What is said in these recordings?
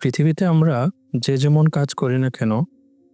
পৃথিবীতে আমরা যে যেমন কাজ করি না কেন,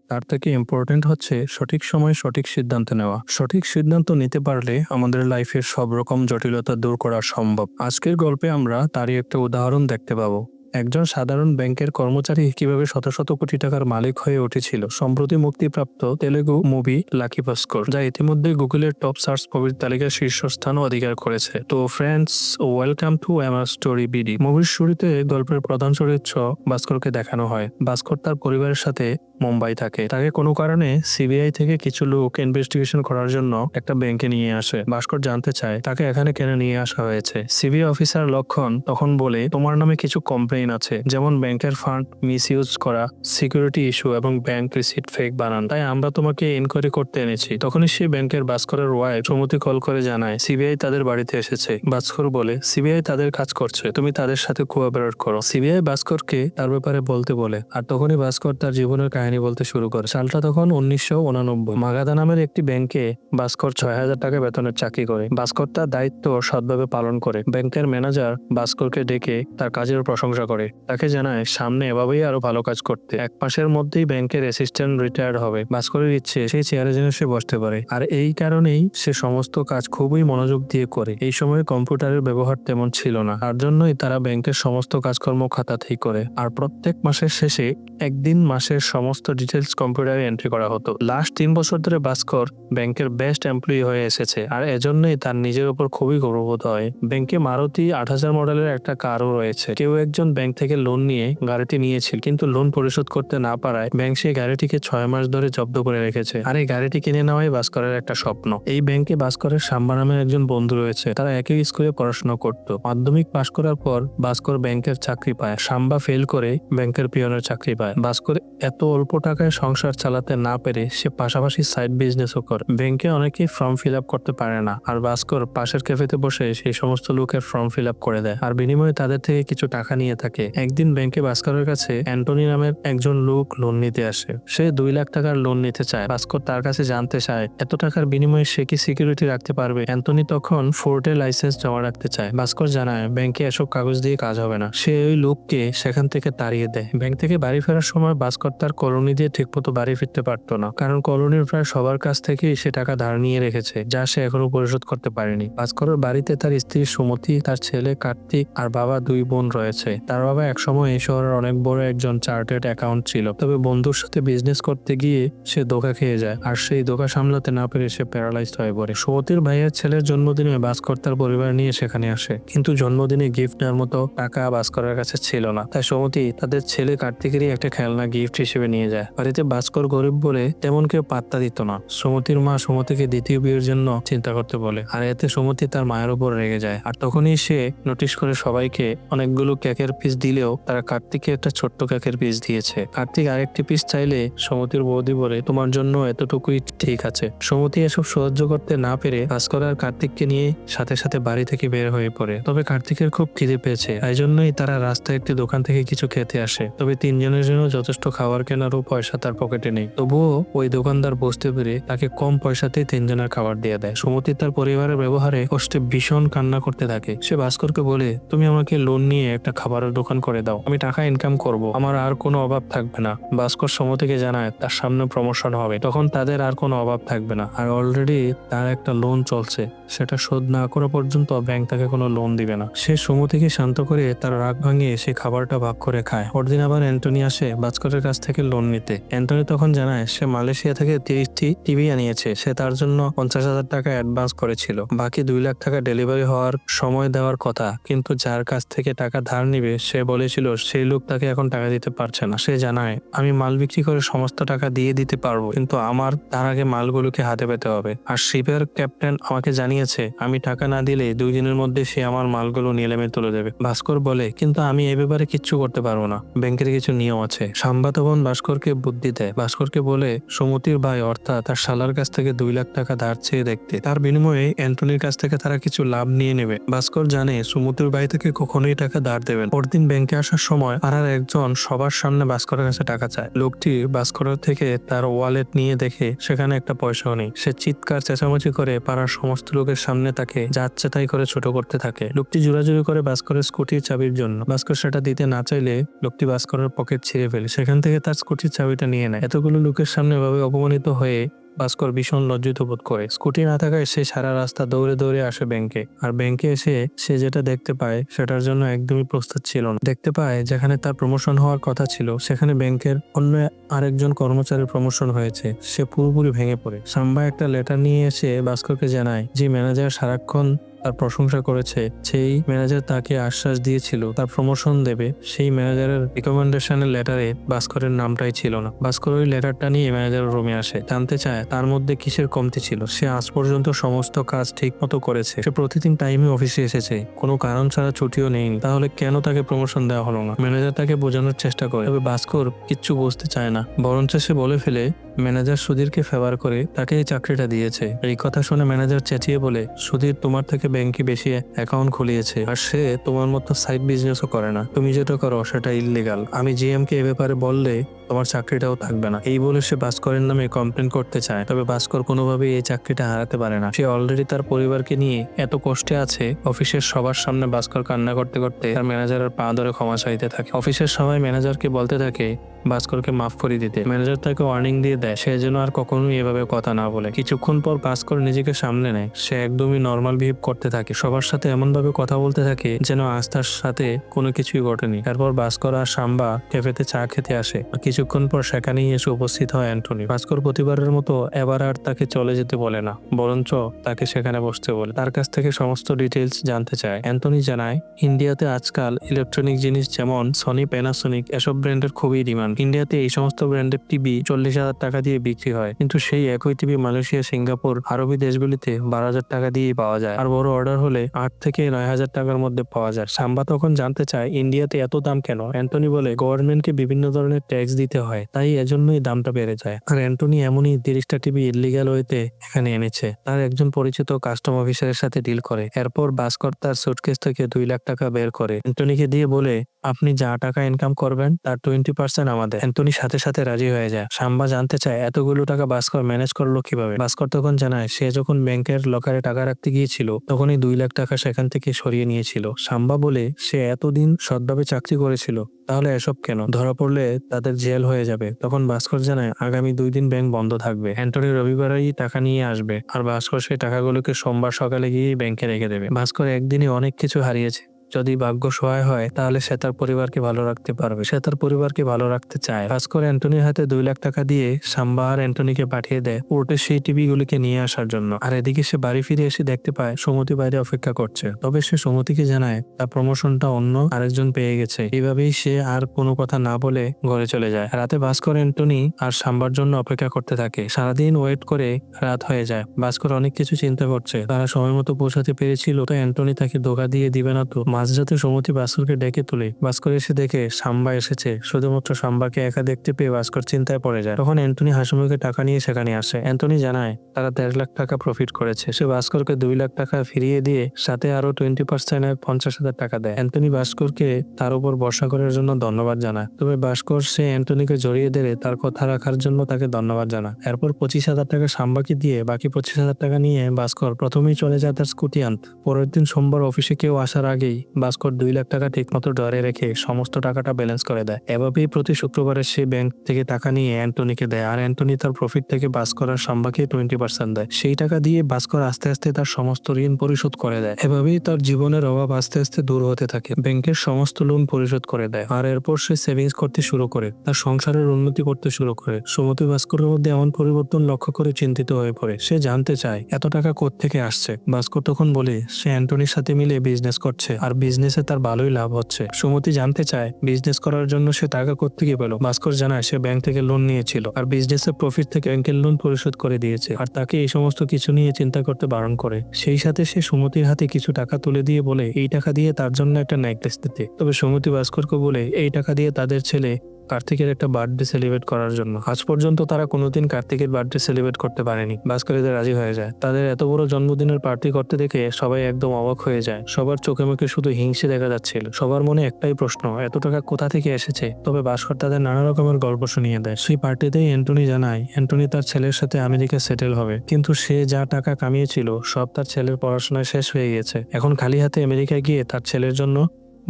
তার থেকে ইম্পর্টেন্ট হচ্ছে সঠিক সময়ে সঠিক সিদ্ধান্ত নেওয়া। সঠিক সিদ্ধান্ত নিতে পারলে আমাদের লাইফের সব রকম জটিলতা দূর করা সম্ভব। আজকের গল্পে আমরা তারই একটা উদাহরণ দেখতে পাবো। একজন সাধারণ ব্যাংকের কর্মচারী কিভাবে শত শত কোটি টাকার মালিক হয়ে উঠেছিল। সম্প্রতি মুক্তিপ্রাপ্ত তেলেগু মুভি লাকি ভাস্কর, যা ইতিমধ্যে গুগলের টপ সার্চ মুভির তালিকায় শীর্ষস্থানও অধিকার করেছে। তো ফ্রেন্ডস, ওয়েলকাম টু আমার স্টোরি বিডি। মুভির শুরুতে গল্পের প্রধান চরিত্র ভাস্করকে দেখানো হয়। ভাস্কর তার পরিবারের সাথে মুম্বাই থাকে। তাকে কোনো কারণে সিবিআই থেকে কিছু লোক ইনভেস্টিগেশন করার জন্য একটা ব্যাংকে নিয়ে আসে। ভাস্কর জানতে চায় তাকে এখানে কেন নিয়ে আসা হয়েছে। সিবিআই অফিসার লক্ষণ তখন বলে, তোমার নামে কিছু কমপ্লেইন আছে, যেমন ব্যাংকের ফান্ড মিসইউজ করা, সিকিউরিটি ইস্যু এবং ব্যাংক রিসিট ফেক বানান। তাই আমরা তোমাকে ইনকোয়ারি করতে এনেছি। তখনই সেই ব্যাংকের ভাস্করের ওয়াইফ সুমতি কল করে জানায় সিবিআই তাদের বাড়িতে এসেছে। ভাস্কর বলে, সিবিআই তাদের কাজ করছে, তুমি তাদের সাথে কোঅপারেট করো। সিবিআই ভাস্করকে তার ব্যাপারে বলতে বলে, আর তখনই ভাস্কর তার জীবনের কাহিনী বলতে শুরু করে। সালটা তখন 1989। মাগাদা নামের একটি ব্যাংকে ভাস্কর 6,000 টাকা বেতনের চাকরি করে। ভাস্কর তার দায়িত্ব সৎভাবে পালন করে। ব্যাংকের ম্যানেজার ভাস্করকে ডেকে তার কাজের প্রশংসা করে। তাকে জানায় সামনে এভাবেই আরো ভালো কাজ করতে। 1 মাসের মধ্যেই ব্যাংকের অ্যাসিস্ট্যান্ট রিটায়ার্ড হবে। ভাস্করের ইচ্ছে সেই চেয়ারে যেন সে বসতে পারে, আর এই কারণেই সে সমস্ত কাজ খুবই মনোযোগ দিয়ে করে। এই সময় কম্পিউটারের ব্যবহার তেমন ছিল না, তার জন্যই তারা ব্যাংকের সমস্ত কাজকর্ম খাতাতেই করে। আর প্রত্যেক মাসের শেষে একদিন মাসের সমস্ত ডিটেলস কম্পিউটারে এন্ট্রি করা হতো। লাস্ট 3 বছর ধরে ভাস্কর ব্যাংকের বেস্ট এমপ্লয়ি হয়ে এসেছে, আর এজন্যই তার নিজের উপর খুবই গর্ববোধ হয়। ব্যাংকে মারুতি 8000 মডেলের একটা কারও রয়েছে। কেউ একজন ব্যাংক থেকে লোন নিয়ে গাড়িটি নিয়েছিল, কিন্তু লোন পরিশোধ করতে না পারায় ব্যাংক সেই গাড়িটিকে 6 মাস ধরে জব্দ করে রেখেছে। আর এই গাড়িটি কিনে নেওয়াই ভাস্করের একটা স্বপ্ন। এই ব্যাংকে ভাস্করের সাম্বা নামের একজন বন্ধু রয়েছে। তারা একই স্কুলে পড়াশোনা করত। মাধ্যমিক পাশ করার পর ভাস্কর ব্যাংকের চাকরি পায়। সাম্বা ফেল করে ব্যাংকের পিয়নের চাকরি পায়। ভাস্কর এত অল্প টাকায় সংসার চালাতে না পেরে সে পাশাপাশি সাইড বিজনেসও করে। ব্যাংকে অনেকেই ফর্ম ফিল আপ করতে পারে না, আর ভাস্কর পাশের ক্যাফেতে বসে সেই সমস্ত লোকের ফর্ম ফিল আপ করে দেয়, আর বিনিময়ে তাদের থেকে কিছু টাকা নিয়ে থাকে। একদিন ব্যাংকে ভাস্করের কাছে অ্যান্টনি নামের একজন লোক লোন নিতে আসে। সে 2 লাখ টাকার লোন নিতে চায়। ভাস্কর তার কাছে জানতে চায় এত টাকার বিনিময়ে সে কি সিকিউরিটি রাখতে পারবে। অ্যান্টনি তখন ফোর্টের লাইসেন্স জমা রাখতে চায়। ভাস্কর জানায় ব্যাংকে এসব কাগজ দিয়ে কাজ হবে না। সে ওই লোককে সেখান থেকে তাড়িয়ে দেয়। ব্যাংক থেকে বাড়ি ফেরার সময় ভাস্কর তার কলোনি দিয়ে ঠিকমতো বাড়ি ফিরতে পারতো না, কারণ কলোনির প্রায় সবার কাছ থেকেই সে টাকা ধার নিয়ে রেখেছে, যা সে এখনো পরিশোধ করতে পারেনি। ভাস্করের বাড়িতে তার স্ত্রী সুমতি, তার ছেলে কার্তিক আর বাবা 2 বোন রয়েছে। তার বাবা একসময় এই শহরের অনেক বড় একজন চার্টার্ড অ্যাকাউন্ট ছিল, তবে বন্ধুর সাথে বিজনেস করতে গিয়ে সে ধোঁকা খেয়ে যায়, আর সেই ধোঁকা সামলাতে না পেরে সে প্যারালাইজড হয়ে পড়ে। সুমতির ভাইয়ের ছেলের জন্মদিনে ভাস্কর তার পরিবার নিয়ে সেখানে আসে, কিন্তু জন্মদিনে গিফট নেওয়ার মতো টাকা ভাস্করের কাছে ছিল না। তাই সুমতি তাদের ছেলে কার্তিকেরই একটা খেলনা গিফট হিসেবে নিয়ে যায়। বাড়িতে ভাস্কর গরিব বলে তেমন কেউ পাত্তা দিত না। সুমতির মা সুমতিকে দ্বিতীয় বিয়ের জন্য চিন্তা করতে বলে, আর এতে সুমতি তার মায়ের উপর রেগে যায়। আর তখনই সে নোটিশ করে সবাইকে অনেকগুলো কেকের পিস দিলেও তারা কার্তিককে একটা ছোট্ট কেকের পিস দিয়েছে। কার্তিক আরেকটি পিস চাইলে সুমতির বৌদি বলে, তোমার জন্য এতটুকুই ঠিক আছে। সুমতি এসব সহ্য করতে না পেরে ভাস্কর আর কার্তিককে নিয়ে সাথে সাথে বাড়ি থেকে বের হয়ে পড়ে। তবে কার্তিকের খুব খিদে পেয়েছে, তাই জন্যই তারা রাস্তায় একটি দোকান থেকে কিছু খেতে আসে। তবে 3 জনের জন্য যথেষ্ট খাবার কেনারও পয়সা তার পকেটে নেই। তবুও ওই দোকানদার বুঝতে পেরে তাকে কম পয়সাতেই 3 জনের খাবার দিয়ে দেয়। সুমতি তার পরিবারের ব্যবহারে কষ্টে ভীষণ কান্না করতে থাকে। সে ভাস্করকে বলে, তুমি আমাকে লোন নিয়ে একটা খাবারের দোকান করে দাও, আমি টাকা ইনকাম করব, আমার আর কোনো অভাব থাকবে না। ভাস্কর সুমতিকে জানায় তার সামনে প্রমোশন হবে, তখন তাদের আর কোনো অভাব থাকবে না। আর অলরেডি তার একটা লোন চলছে, সেটা শোধ না করা পর্যন্ত ব্যাংক তাকে কোনো লোন দিবে না। সে সুমতিকে শান্ত করে তার রাগ ভাঙিয়ে সে খাবারটা ভাগ করে খায়। পরদিন আবার অ্যান্টনি আসে ভাস্করের কাছ থেকে লোন নিতে। অ্যান্টনি তখন জানায় সে মালয়েশিয়া থেকে 30টি টিভি আনিয়েছে। সে তার জন্য 50,000 টাকা অ্যাডভান্স করেছিল, বাকি 2 লাখ টাকা ডেলিভারি হওয়ার সময় দেওয়ার কথা, কিন্তু যার কাছ থেকে টাকা ধার নিবে সে বলেছিল সেই লোক তাকে এখন টাকা দিতে পারছে না। সে জানায়, আমি মাল বিক্রি করে সমস্ত টাকা দিয়ে দিতে পারবো, কিন্তু আমার তার আগে মালগুলোকে হাতে পেতে হবে। আর শিপের ক্যাপ্টেন আমাকে জানিয়েছে আমি টাকা না দিলে 2 দিনের মধ্যে সে আমার মালগুলো নিলামে তুলে দেবে। ভাস্কর বলে, কিন্তু আমি এ ব্যাপারে কিচ্ছু করতে পারবো না, ব্যাংকের কিছু নিয়ম আছে। সাম্বা তখন ভাস্করকে বুদ্ধি দেয়। ভাস্করকে বলে, সুমতির ভাই অর্থাৎ অবস্থা তার শালার কাছ থেকে 2 লাখ টাকা ধার চেয়ে দেখতে। তার বিনিময়ে অ্যান্টনির কাছ থেকে তারা কিছু লাভ নিয়ে নেবে। ভাস্কর জানে সুমতির বাড়ি থেকে কখনোই টাকা ধার দেবেন। পরদিন ব্যাংকে আসার সময় আর একজন সবার সামনে ভাস্করের কাছে টাকা চায়। লোকটি ভাস্করের থেকে তার ওয়ালেট নিয়ে দেখে সেখানে একটা পয়সাও নেই। সে চিৎকার চেঁচামেচি করে পাড়ার সমস্ত লোকের সামনে তাকে যাচ্ছে তাই করে ছোট করতে থাকে। লোকটি জোরাজুরি করে ভাস্করের স্কুটির চাবির জন্য। ভাস্কর সেটা দিতে না চাইলে লোকটি ভাস্করের পকেট ছিঁড়ে ফেলে, সেখান থেকে তার স্কুটির চাবিটা নিয়ে নেয়। এতগুলো লোকের সামনে এভাবে অপমানিত হয়ে ভাস্কর ভীষণ লজ্জিত বোধ করে। স্কুটি না থাকায় সে সারা রাস্তা দৌড়ে দৌড়ে আসে ব্যাংকে। আর ব্যাংকে এসে সে যেটা দেখতে পায় সেটার জন্য একদমই প্রস্তুত ছিল না। দেখতে পায় যেখানে তার প্রমোশন হওয়ার কথা ছিল সেখানে ব্যাংকের অন্য আরেকজন কর্মচারীর প্রমোশন হয়েছে। সে পুরোপুরি ভেঙে পড়ে। সাম্বা একটা লেটার নিয়ে এসে ভাস্করকে জানায় যে ম্যানেজার সারাক্ষণ তার প্রশংসা করেছে, সেই ম্যানেজার তাকে আশ্বাস দিয়েছিল তার প্রমোশন দেবে। সেই ম্যানেজারের রিকমেন্ডেশনের লেটারে ভাস্করের নামটাই ছিল না। ভাস্কর ওই লেটারটা নিয়ে ম্যানেজারের রুমে আসে, জানতে চায় তার মধ্যে কিসের কমতি ছিল। সে আজ পর্যন্ত সমস্ত কাজ ঠিক মতো করেছে, সে প্রতিদিন টাইমে অফিসে এসেছে, কোনো কারণ ছাড়া ছুটিও নেয়নি, তাহলে কেন তাকে প্রমোশন দেওয়া হলো না? ম্যানেজার তাকে বোঝানোর চেষ্টা করে, তবে ভাস্কর কিচ্ছু বুঝতে চায় না। বরঞ্চ সে বলে ফেলে ম্যানেজার সুধীরকে ফেভার করে তাকে এই চাকরিটা দিয়েছে। এই কথা শুনে ম্যানেজার চেঁচিয়ে বলে, সুধীর তোমার থেকে ব্যাংকে বেশি অ্যাকাউন্ট খুলিয়েছে আর সে তোমার মতো সাইড বিজনেসও করে না। তুমি যেটা করো সেটা ইল্লিগাল। আমি জিএম কে এ ব্যাপারে বললে তোমার চাকরিটাও থাকবে না। এই বলে সে ভাস্করের নামে কমপ্লেন করতে চায়, তবে ভাস্কর কোনোভাবেই এই চাকরিটা হারাতে পারে না। সে অলরেডি তার পরিবারকে নিয়ে এত কষ্টে আছে। অফিসের সবার সামনে ভাস্কর কান্না করতে করতে তার ম্যানেজারের পা ধরে ক্ষমা চাইতে থাকে। অফিসের সবাই ম্যানেজারকে বলতে থাকে ভাস্করকে মাফ করে দিতে। ম্যানেজার তাকে ওয়ার্নিং দিয়ে দেয় সে যেন আর কখনোই এভাবে কথা না বলে। কিছুক্ষণ পর ভাস্কর নিজেকে সামলে নেয়। সে একদমই নর্মাল বিহেভ করতে থাকে, সবার সাথে এমন ভাবে কথা বলতে থাকে যেন আজ তার সাথে কোনো কিছুই ঘটেনি। তারপর ভাস্কর আর সাম্বা ক্যাফেতে চা খেতে আসে। কিছুক্ষণ পর সেখানেই এসে উপস্থিত হয় অ্যান্টনি। ভাস্কর প্রতিবারের মতো এবার আর তাকে চলে যেতে বলে না, বরঞ্চ তাকে সেখানে বসতে বলে। তার কাছ থেকে সমস্ত ডিটেলস জানতে চায়। অ্যান্টনি জানায় ইন্ডিয়াতে আজকাল ইলেকট্রনিক জিনিস যেমন সনি, প্যানাসোনিক এসব ব্র্যান্ডের খুবই ডিমান্ড। ইন্ডিয়াতে এই সমস্ত ব্র্যান্ডের টিভি 40,000 টাকা দিয়ে বিক্রি হয়, কিন্তু সেই একই টিভি মালয়েশিয়া, সিঙ্গাপুর, আরবি দেশগুলিতে 12,000 টাকা দিয়েই পাওয়া যায়। আর বড় অর্ডার হলে 8 থেকে 9,000 টাকার মধ্যে পাওয়া যায়। সাম্বা তখন জানতে চায় ইন্ডিয়াতে এত দাম কেন? অ্যান্টনি বলে গভর্নমেন্টকে বিভিন্ন ধরনের ট্যাক্স দিতে হয়, তাই এজন্যই দামটা বেড়ে যায়। আর অ্যান্টনি এমনই 30টা টিভি ইল্লিগাল ওয়েতে এখানে এনেছে। তার একজন পরিচিত কাস্টম অফিসারের সাথে ডিল করে। এরপর ভাস্কর তার সুটকেস থেকে 2 লাখ টাকা বের করে অ্যান্টনিকে দিয়ে বলে, আপনি যা টাকা ইনকাম করবেন তার 20% আমাদের। অ্যান্টনি সাথে সাথে রাজি হয়ে যায়। সাম্বা জানতে চায় এতগুলো টাকা ভাস্কর ম্যানেজ করলো কিভাবে। ভাস্কর তখন জানায় সে যখন ব্যাংকের লকারে টাকা রাখতে গিয়েছিল তখনই 2 লাখ টাকা সেখান থেকে সরিয়ে নিয়েছিল। সাম্বা বলে সে এতদিন সৎভাবে চাকরি করেছিল, তাহলে এসব কেন? ধরা পড়লে তাদের জেল হয়ে যাবে। তখন ভাস্কর জানায় আগামী 2 দিন ব্যাংক বন্ধ থাকবে। অ্যান্টনি রবিবারেই টাকা নিয়ে আসবে আর ভাস্কর সেই টাকাগুলোকে সোমবার সকালে গিয়ে ব্যাংকে রেখে দেবে। ভাস্কর একদিনে অনেক কিছু হারিয়েছে। যদি ভাগ্য সহায় হয় তাহলে সে তার পরিবারকে ভালো রাখতে পারবে। সে তার পরিবারকে ভালো রাখতে চায়। ভাস্কর অ্যান্টনির হাতে 2 লাখ টাকা দিয়ে সাম্বা আর অ্যান্টনিকে পাঠিয়ে দেয় কোর্টে সেই টিভিগুলিকে নিয়ে আসার জন্য। আর এদিকে সে বাড়ি ফিরে এসে দেখতে পায় সুমতি বাইরে অপেক্ষা করছে। তবে সে সুমতিকে জানায় তার প্রমোশনটা অন্য আরেকজন পেয়ে গেছে। এইভাবেই সে আর কোনো কথা না বলে ঘরে চলে যায়। রাতে ভাস্কর অ্যান্টনি আর সাম্বার জন্য অপেক্ষা করতে থাকে। সারাদিন ওয়েট করে রাত হয়ে যায়। ভাস্কর অনেক কিছু চিন্তা করছে। তারা সময় মতো পৌঁছাতে পেরেছিল তো অ্যান্টনি তাকে ধোঁকা দিয়ে দিবে না তো। মাঝরাতে সুমতি ভাস্করকে ডেকে তুলে। ভাস্কর এসে দেখে সাম্বা এসেছে। শুধুমাত্র সাম্বাকে একা দেখতে পেয়ে ভাস্কর চিন্তায় পড়ে যায়। তখন অ্যান্টনি হাসিমুখে টাকা নিয়ে সেখানে আসে। অ্যান্টনি জানায় তারা 1.5 লাখ টাকা প্রফিট করেছে। সে ভাস্করকে 2 লাখ টাকা ফিরিয়ে দিয়ে সাথে আরো 20% 50,000 টাকা দেয়। অ্যান্টনি ভাস্করকে তার উপর ভরসা করার জন্য ধন্যবাদ জানায়। তবে ভাস্কর সে অ্যান্টনিকে জড়িয়ে ধরে তার কথা রাখার জন্য তাকে ধন্যবাদ জানায়। এরপর 25,000 টাকা সাম্বাকে দিয়ে বাকি 25,000 টাকা নিয়ে ভাস্কর প্রথমেই চলে যায় তার স্কুটি আনতে। পরের দিন সোমবার অফিসে কেউ আসার আগেই ভাস্কর 2 লাখ টাকা ঠিক মতো ডরে রেখে সমস্ত টাকাটা ব্যালেন্স করে দেয়। এভাবেই প্রতি শুক্রবারে সে ব্যাংক থেকে টাকা নিয়ে অ্যান্টনিকে দেয় আর অ্যান্টনি তার প্রফিট থেকে ভাস্কর আর সাম্বাকে 20% দেয়। সেই টাকা দিয়ে ভাস্কর আস্তে আস্তে তার সমস্ত ঋণ পরিশোধ করে দেয়। এভাবেই তার জীবনের অভাব আস্তে আস্তে দূর হতে থাকে। ব্যাংকের সমস্ত লোন পরিশোধ করে দেয় আর এরপর সে সেভিংস করতে শুরু করে, তার সংসারের উন্নতি করতে শুরু করে। সুমতি ভাস্করের মধ্যে এমন পরিবর্তন লক্ষ্য করে চিন্তিত হয়ে পড়ে। সে জানতে চায় এত টাকা কোত্থেকে আসছে। ভাস্কর তখন বলে সে অ্যান্টনির সাথে মিলে বিজনেস করছে আর বিজনেসে তার ভালোই লাভ হচ্ছে। সুমতি জানতে চায় বিজনেস করার জন্য সে টাকা কোত্থেকে পেল। ভাস্কর জানায় সে ব্যাংক থেকে লোন নিয়েছিল আর বিজনেসের প্রফিট থেকে ব্যাংকের লোন পরিশোধ করে দিয়েছে আর তাকে এই সমস্ত কিছু নিয়ে চিন্তা করতে বারণ করে। সেই সাথে সে সুমতির হাতে কিছু টাকা তুলে দিয়ে বলে এই টাকা দিয়ে তার জন্য একটা নেকলেস দিতে। তবে সুমতি ভাস্করকে বলে এই টাকা দিয়ে তাদের ছেলে কার্তিকের একটা বার্থডে সেলিব্রেট করার জন্য। আজ পর্যন্ত তারা কোনোদিন কার্তিকের বার্থডে সেলিব্রেট করতে পারেনি। ভাস্কর এদের রাজি হয়ে যায়। তাদের এত বড় জন্মদিনের পার্টি করতে দেখে সবাই একদম অবাক হয়ে যায়। সবার চোখে মুখে শুধু হিংসে দেখা যাচ্ছিল। সবার মনে একটাই প্রশ্ন, এত টাকা কোথা থেকে এসেছে? তবে ভাস্কর তাদের নানা রকমের গল্প শুনিয়ে দেয়। সেই পার্টিতেই অ্যান্টনি জানায় অ্যান্টনি তার ছেলের সাথে আমেরিকা সেটেল হবে, কিন্তু সে যা টাকা কামিয়েছিল সব তার ছেলের পড়াশোনায় শেষ হয়ে গেছে। এখন খালি হাতে আমেরিকায় গিয়ে তার ছেলের জন্য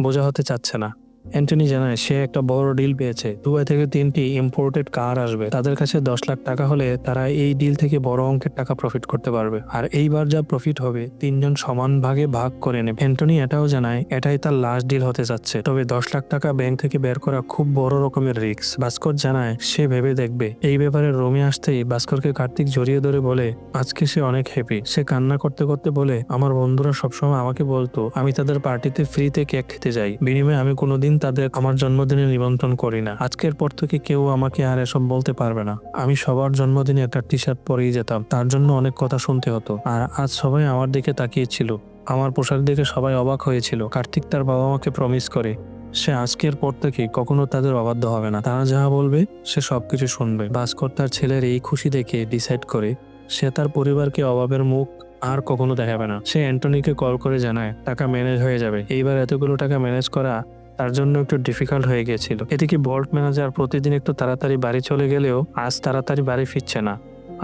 বোঝা হতে চাচ্ছে না। অ্যান্টনি জানায় সে একটা বড় ডিল পেয়েছে। দুবাই থেকে 3টি ইম্পোর্টেড কার আসবে। তাদের কাছে 10 লাখ টাকা হলে তারা এই ডিল থেকে বড় অঙ্কের টাকা প্রফিট করতে পারবে। আর এইবার যা প্রফিট হবে 3জন সমান ভাগে ভাগ করে নেবে। অ্যান্টনি এটাও জানায় এটাই তার লাস্ট ডিল হতে যাচ্ছে। তবে 10 লাখ টাকা ব্যাংক থেকে বের করা খুব বড় রকমের রিস্ক। ভাস্কর জানায় সে ভেবে দেখবে। এই ব্যাপারে রমি আসতেই ভাস্করকে কার্তিক জড়িয়ে ধরে বলে আজকে সে অনেক হ্যাপি। সে কান্না করতে করতে বলে আমার বন্ধুরা সবসময় আমাকে বলতো আমি তাদের পার্টিতে ফ্রিতে কেক খেতে যাই, বিনিময়ে আমি কোনোদিন তাদের আমার জন্মদিনে নিমন্ত্রণ করি না। আজকের পর থেকে কেউ আমাকে আর এসব বলতে পারবে না। আমি সবার জন্মদিনে একটা টি শার্ট পরেই যেতাম, তার জন্য অনেক কথা শুনতে হতো। আর আজ সবাই আমার দিকে তাকিয়েছিল, আমার পোশাক দেখে সবাই অবাক হয়েছিল। কার্তিক তার বাবা মাকে প্রমিস করে সে আজকের পর থেকে কখনো তাদের অবাধ্য হবে না। তারা যা বলবে সে সবকিছু শুনবে। ভাস্কর তার ছেলের এই খুশি দেখে ডিসাইড করে সে তার পরিবারকে অভাবের মুখ আর কখনো দেখাবে না। সে অ্যান্টনিকে কল করে জানায় টাকা ম্যানেজ হয়ে যাবে। এইবার এতগুলো টাকা ম্যানেজ করা তার জন্য একটু ডিফিকাল্ট হয়ে গিয়েছিল। এদিকে বল্ট ম্যানেজার প্রতিদিন একটু তাড়াতাড়ি বাড়ি চলে গেলেও আজ তাড়াতাড়ি বাড়ি ফিরছে না।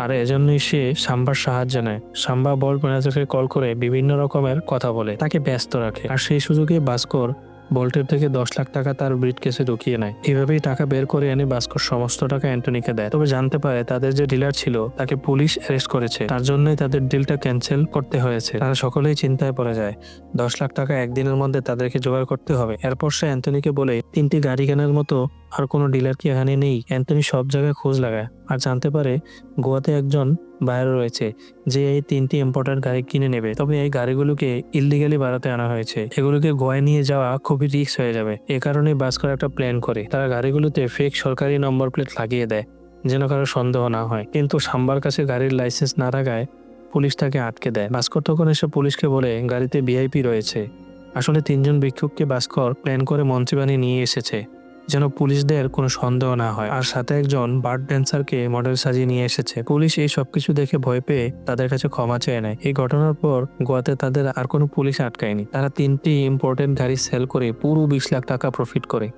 আর এজন্যই সে সাম্বার সাহায্য নেয়। সাম্বা বল্ট ম্যানেজারকে কল করে বিভিন্ন রকমের কথা বলে তাকে ব্যস্ত রাখে। আর সেই সুযোগে ভাস্কর বল্টের থেকে 10 লাখ টাকা তার ব্রিফকেসে ঢুকিয়ে নেয়। এভাবেই টাকা বের করে এনে ভাস্কর সমস্ত টাকা অ্যান্টনিকে দেয়। তবে জানতে পারে তাদের যে ডিলার ছিল তাকে পুলিশ অ্যারেস্ট করেছে, তার জন্যই তাদের ডিলটা ক্যান্সেল করতে হয়েছে। তারা সকলেই চিন্তায় পড়ে যায়। 10 লাখ টাকা একদিনের মধ্যে তাদেরকে জোগাড় করতে হবে। এরপর সে অ্যান্টনিকে বলে 3টি গাড়ি কেনার মতো আর কোনো ডিলার কি এখানে নেই? অ্যান্টনি সব জায়গায় খোঁজ লাগায় আর জানতে পারে গোয়াতে একজন বায়ার রয়েছে যে এই 3টি ইম্পোর্টেড গাড়ি কিনে নেবে। তবে এই গাড়িগুলোকে ইললিগালি বাড়াতে আনা হয়েছে। এগুলোকে গোয়ায় নিয়ে যাওয়া খুবই রিস্ক হয়ে যাবে। এ কারণে ভাস্কর একটা প্ল্যান করে। তারা গাড়িগুলোতে ফেক সরকারি নম্বর প্লেট লাগিয়ে দেয় যেন কারো সন্দেহ না হয়। কিন্তু সাম্বার কাছে গাড়ির লাইসেন্স না থাকায় পুলিশ তাকে আটকে দেয়। ভাস্কর তখন এসে পুলিশকে বলে গাড়িতে ভিআইপি রয়েছে। আসলে 3জন ভিক্ষুককে ভাস্কর প্ল্যান করে মন্ত্রী বানিয়ে নিয়ে এসেছে যেন পুলিশদের কোনো সন্দেহ না হয়। আর সাথে একজন বার্ড ড্যান্সারকে মডেল সাজিয়ে নিয়ে এসেছে। পুলিশ এই সবকিছু দেখে ভয় পেয়ে তাদের কাছে ক্ষমা চেয়ে নেয়। এই ঘটনার পর গোয়াতে তাদের আর কোনো পুলিশ আটকায়নি। তারা 3টি ইম্পোর্টেন্ট গাড়ি সেল করে পুরো 20 লাখ টাকা প্রফিট করে।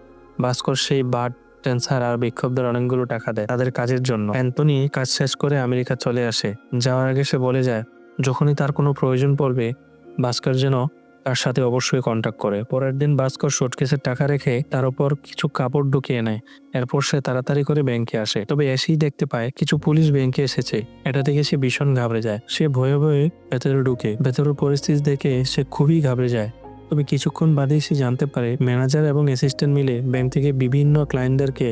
ভাস্কর সেই বার্ড ড্যান্সার আর বিক্ষোভদের অনেকগুলো টাকা দেয় তাদের কাজের জন্য। অ্যান্টনি কাজ শেষ করে আমেরিকা চলে আসে। যাওয়ার আগে সে বলে যায় যখনই তার কোনো প্রয়োজন পড়বে ভাস্কর যেন তার সাথে অবশ্যই কন্ট্যাক্ট করে। পরের দিন ভাস্কর সুটকেসের টাকা রেখে তার উপর কিছু কাপড় ঢুকিয়ে নেয়। এরপর সে তাড়াতাড়ি করে ব্যাংকে আসে। তবে এসেই দেখতে পায় কিছু পুলিশ ব্যাংকে এসেছে। এটা দেখে সে ভীষণ ঘাবড়ে যায়। সে ভয়ে ভয়ে ভেতরে ঢুকে। ভেতরের পরিস্থিতি দেখে সে খুবই ঘাবড়ে যায়। তবে কিছুক্ষণ বাদেই সে জানতে পারে ম্যানেজার এবং অ্যাসিস্ট্যান্ট মিলে ব্যাংক থেকে বিভিন্ন ক্লায়েন্টদেরকে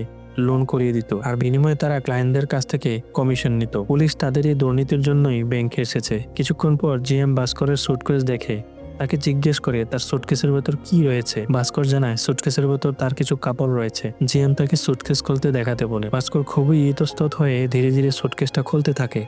লোন করিয়ে দিত আর বিনিময়ে তারা ক্লায়েন্টদের কাছ থেকে কমিশন নিত। পুলিশ তাদের এই দুর্নীতির জন্যই ব্যাংকে এসেছে। কিছুক্ষণ পর জিএম ভাস্করের সুটকেস দেখে তাকে জিজ্ঞেস করে তার সুটকেসের ভেতর কি রয়েছে। ভাস্কর জানায় সুটকেসের ভেতর তার কিছু কাপড় রয়েছে। জিএম তাকে সুটকেস খুলতে দেখাতে বলে। ভাস্কর খুবই ইতস্তত হয়ে ধীরে ধীরে সুটকেসটা খুলতে থাকে।